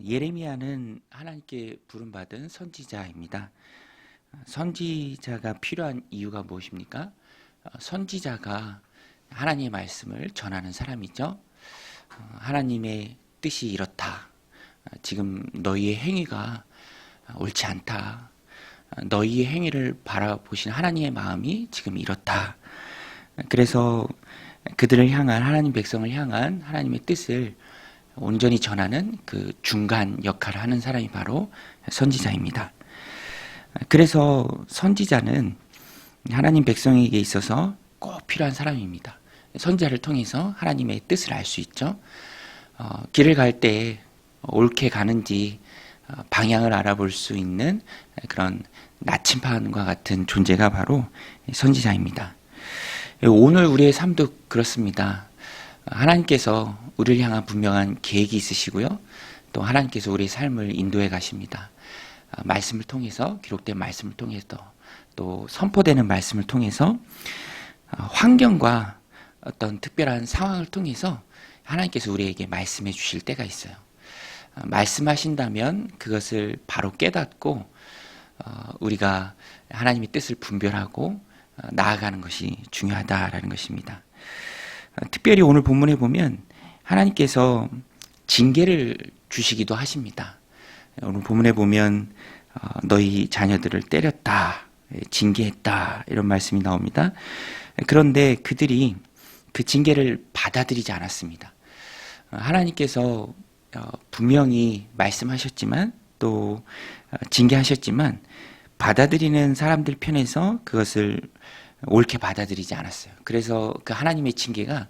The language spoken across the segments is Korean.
예레미야는 하나님께 부름받은 선지자입니다. 선지자가 필요한 이유가 무엇입니까? 선지자가 하나님의 말씀을 전하는 사람이죠. 하나님의 뜻이 이렇다. 지금 너희의 행위가 옳지 않다. 너희의 행위를 바라보신 하나님의 마음이 지금 이렇다. 그래서 그들을 향한, 하나님 백성을 향한 하나님의 뜻을 온전히 전하는 그 중간 역할을 하는 사람이 바로 선지자입니다. 그래서 선지자는 하나님 백성에게 있어서 꼭 필요한 사람입니다. 선지자를 통해서 하나님의 뜻을 알 수 있죠. 길을 갈 때 옳게 가는지 방향을 알아볼 수 있는 그런 나침반과 같은 존재가 바로 선지자입니다. 오늘 우리의 삶도 그렇습니다. 하나님께서 우리를 향한 분명한 계획이 있으시고요. 또 하나님께서 우리의 삶을 인도해 가십니다. 말씀을 통해서, 기록된 말씀을 통해서, 또 선포되는 말씀을 통해서, 환경과 어떤 특별한 상황을 통해서 하나님께서 우리에게 말씀해 주실 때가 있어요. 말씀하신다면 그것을 바로 깨닫고 우리가 하나님의 뜻을 분별하고 나아가는 것이 중요하다라는 것입니다. 특별히 오늘 본문에 보면 하나님께서 징계를 주시기도 하십니다. 오늘 본문에 보면 너희 자녀들을 때렸다, 징계했다 이런 말씀이 나옵니다. 그런데 그들이 그 징계를 받아들이지 않았습니다. 하나님께서 분명히 말씀하셨지만 또 징계하셨지만 받아들이는 사람들 편에서 그것을 옳게 받아들이지 않았어요. 그래서 그 하나님의 징계가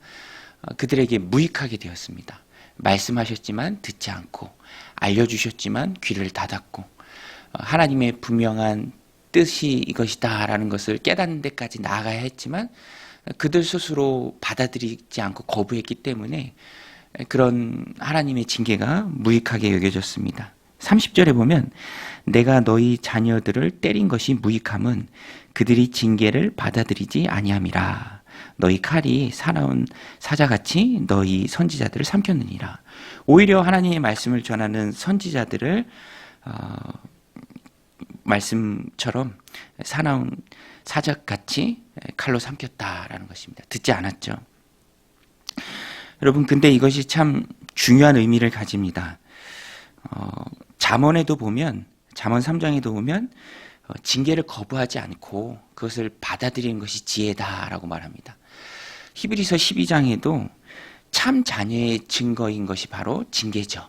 그들에게 무익하게 되었습니다. 말씀하셨지만 듣지 않고, 알려주셨지만 귀를 닫았고, 하나님의 분명한 뜻이 이것이다 라는 것을 깨닫는 데까지 나아가야 했지만 그들 스스로 받아들이지 않고 거부했기 때문에 그런 하나님의 징계가 무익하게 여겨졌습니다. 30절에 보면 내가 너희 자녀들을 때린 것이 무익함은 그들이 징계를 받아들이지 아니함이라. 너희 칼이 사나운 사자같이 너희 선지자들을 삼켰느니라. 오히려 하나님의 말씀을 전하는 선지자들을 말씀처럼 사나운 사자같이 칼로 삼켰다라는 것입니다. 듣지 않았죠. 여러분, 근데 이것이 참 중요한 의미를 가집니다. 잠언에도 보면, 잠언 3장에도 보면 징계를 거부하지 않고 그것을 받아들이는 것이 지혜다라고 말합니다. 히브리서 12장에도 참 자녀의 증거인 것이 바로 징계죠.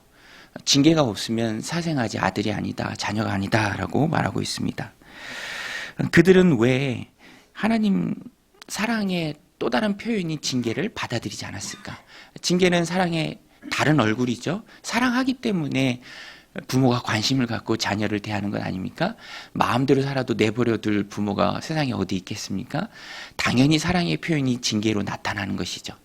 징계가 없으면 사생아지 아들이 아니다, 자녀가 아니다라고 말하고 있습니다. 그들은 왜 하나님 사랑의 또 다른 표현인 징계를 받아들이지 않았을까? 징계는 사랑의 다른 얼굴이죠. 사랑하기 때문에 부모가 관심을 갖고 자녀를 대하는 것 아닙니까? 마음대로 살아도 내버려둘 부모가 세상에 어디 있겠습니까? 당연히 사랑의 표현이 징계로 나타나는 것이죠.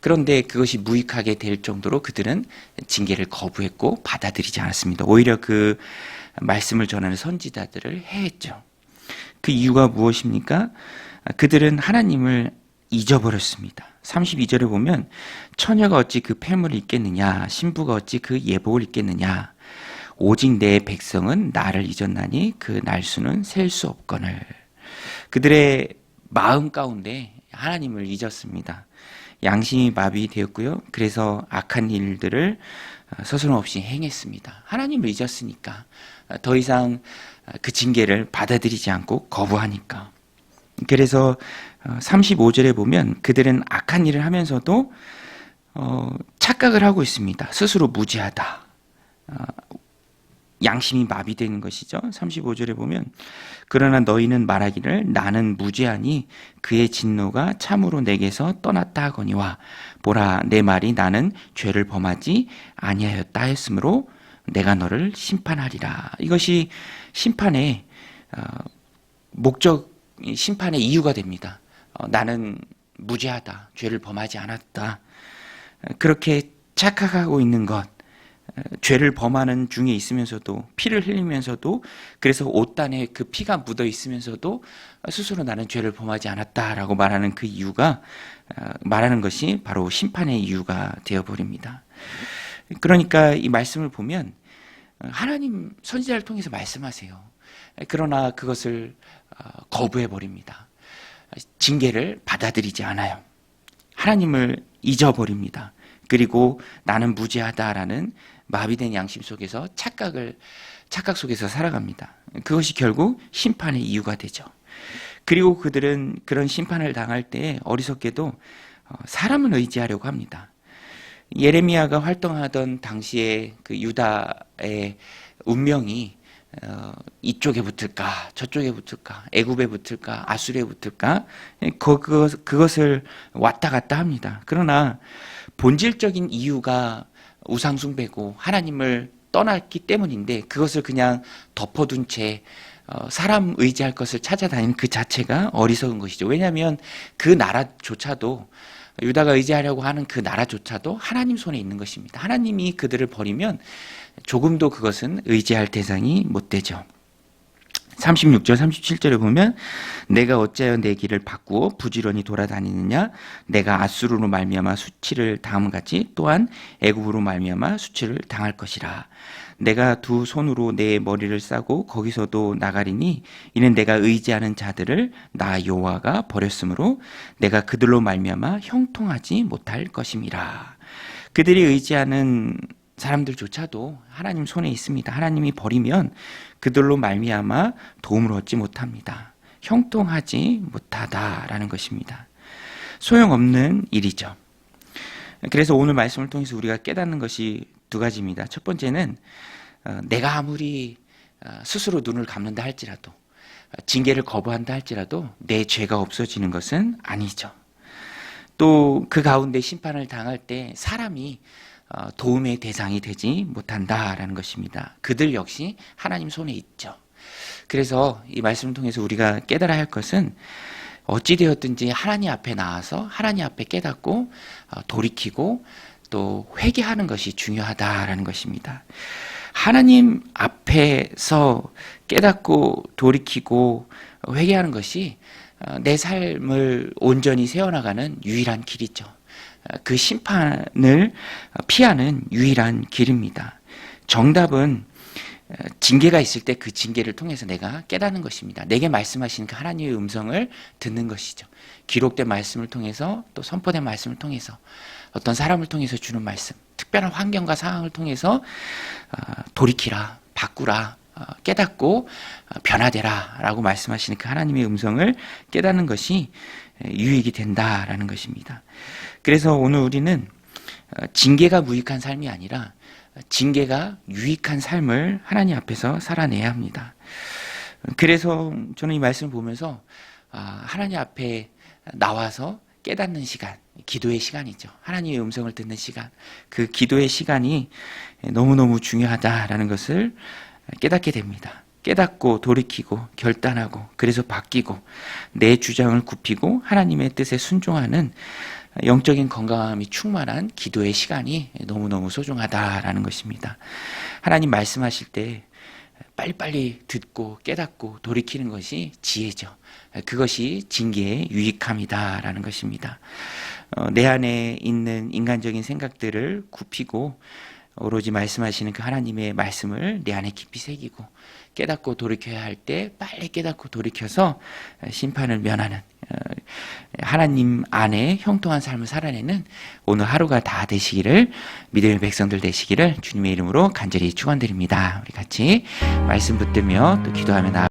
그런데 그것이 무익하게 될 정도로 그들은 징계를 거부했고 받아들이지 않았습니다. 오히려 그 말씀을 전하는 선지자들을 해했죠. 그 이유가 무엇입니까? 그들은 하나님을 잊어버렸습니다. 32절에 보면 처녀가 어찌 그 폐물을 잊겠느냐, 신부가 어찌 그 예복을 잊겠느냐, 오직 내 백성은 나를 잊었나니 그 날수는 셀 수 없거늘. 그들의 마음 가운데 하나님을 잊었습니다. 양심이 마비되었고요. 그래서 악한 일들을 서슴없이 행했습니다. 하나님을 잊었으니까, 더 이상 그 징계를 받아들이지 않고 거부하니까. 그래서 35절에 보면 그들은 악한 일을 하면서도 착각을 하고 있습니다. 스스로 무지하다. 양심이 마비되는 것이죠. 35절에 보면 그러나 너희는 말하기를 나는 무죄하니 그의 진노가 참으로 내게서 떠났다 하거니와 보라 내 말이 나는 죄를 범하지 아니하였다 했으므로 내가 너를 심판하리라. 이것이 심판의 목적, 심판의 이유가 됩니다. 나는 무죄하다, 죄를 범하지 않았다, 그렇게 착각하고 있는 것, 죄를 범하는 중에 있으면서도, 피를 흘리면서도, 그래서 옷단에 그 피가 묻어 있으면서도 스스로 나는 죄를 범하지 않았다라고 말하는 그 이유가, 말하는 것이 바로 심판의 이유가 되어버립니다. 그러니까 이 말씀을 보면 하나님 선지자를 통해서 말씀하세요. 그러나 그것을 거부해 버립니다. 징계를 받아들이지 않아요. 하나님을 잊어버립니다. 그리고 나는 무죄하다라는 마비된 양심 속에서 착각 속에서 살아갑니다. 그것이 결국 심판의 이유가 되죠. 그리고 그들은 그런 심판을 당할 때 어리석게도 사람을 의지하려고 합니다. 예레미야가 활동하던 당시에 그 유다의 운명이 이쪽에 붙을까 저쪽에 붙을까 애굽에 붙을까 아수르에 붙을까 그것을 왔다 갔다 합니다. 그러나 본질적인 이유가 우상숭배고 하나님을 떠났기 때문인데 그것을 그냥 덮어둔 채 사람 의지할 것을 찾아다니는 그 자체가 어리석은 것이죠. 왜냐하면 그 나라조차도 유다가 의지하려고 하는 그 나라조차도 하나님 손에 있는 것입니다. 하나님이 그들을 버리면 조금도 그것은 의지할 대상이 못 되죠. 36절 37절에 보면 내가 어찌하여 내 길을 바꾸어 부지런히 돌아다니느냐 내가 아수르로 말미암아 수치를 당함 같이 또한 애굽으로 말미암아 수치를 당할 것이라. 내가 두 손으로 내 머리를 싸고 거기서도 나가리니 이는 내가 의지하는 자들을 나 여호와가 버렸으므로 내가 그들로 말미암아 형통하지 못할 것임이라. 그들이 의지하는 사람들조차도 하나님 손에 있습니다. 하나님이 버리면 그들로 말미암아 도움을 얻지 못합니다. 형통하지 못하다라는 것입니다. 소용없는 일이죠. 그래서 오늘 말씀을 통해서 우리가 깨닫는 것이 두 가지입니다. 첫 번째는 내가 아무리 스스로 눈을 감는다 할지라도 징계를 거부한다 할지라도 내 죄가 없어지는 것은 아니죠. 또 그 가운데 심판을 당할 때 사람이 도움의 대상이 되지 못한다라는 것입니다. 그들 역시 하나님 손에 있죠. 그래서 이 말씀을 통해서 우리가 깨달아야 할 것은 어찌되었든지 하나님 앞에 나와서 하나님 앞에 깨닫고 돌이키고 또 회개하는 것이 중요하다라는 것입니다. 하나님 앞에서 깨닫고 돌이키고 회개하는 것이 내 삶을 온전히 세워나가는 유일한 길이죠. 그 심판을 피하는 유일한 길입니다. 정답은 징계가 있을 때 그 징계를 통해서 내가 깨닫는 것입니다. 내게 말씀하시는 그 하나님의 음성을 듣는 것이죠. 기록된 말씀을 통해서 또 선포된 말씀을 통해서 어떤 사람을 통해서 주는 말씀, 특별한 환경과 상황을 통해서 돌이키라, 바꾸라, 깨닫고 변화되라 라고 말씀하시는 그 하나님의 음성을 깨닫는 것이 유익이 된다라는 것입니다. 그래서 오늘 우리는 징계가 무익한 삶이 아니라 징계가 유익한 삶을 하나님 앞에서 살아내야 합니다. 그래서 저는 이 말씀을 보면서 하나님 앞에 나와서 깨닫는 시간, 기도의 시간이죠. 하나님의 음성을 듣는 시간, 그 기도의 시간이 너무너무 중요하다라는 것을 깨닫게 됩니다. 깨닫고 돌이키고 결단하고 그래서 바뀌고 내 주장을 굽히고 하나님의 뜻에 순종하는 영적인 건강함이 충만한 기도의 시간이 너무너무 소중하다라는 것입니다. 하나님 말씀하실 때 빨리빨리 듣고 깨닫고 돌이키는 것이 지혜죠. 그것이 징계의 유익함이다라는 것입니다. 내 안에 있는 인간적인 생각들을 굽히고 오로지 말씀하시는 그 하나님의 말씀을 내 안에 깊이 새기고 깨닫고 돌이켜야 할 때 빨리 깨닫고 돌이켜서 심판을 면하는 하나님 안에 형통한 삶을 살아내는 오늘 하루가 다 되시기를 믿음의 백성들 되시기를 주님의 이름으로 간절히 축원드립니다. 우리 같이 말씀 붙들며 또 기도하며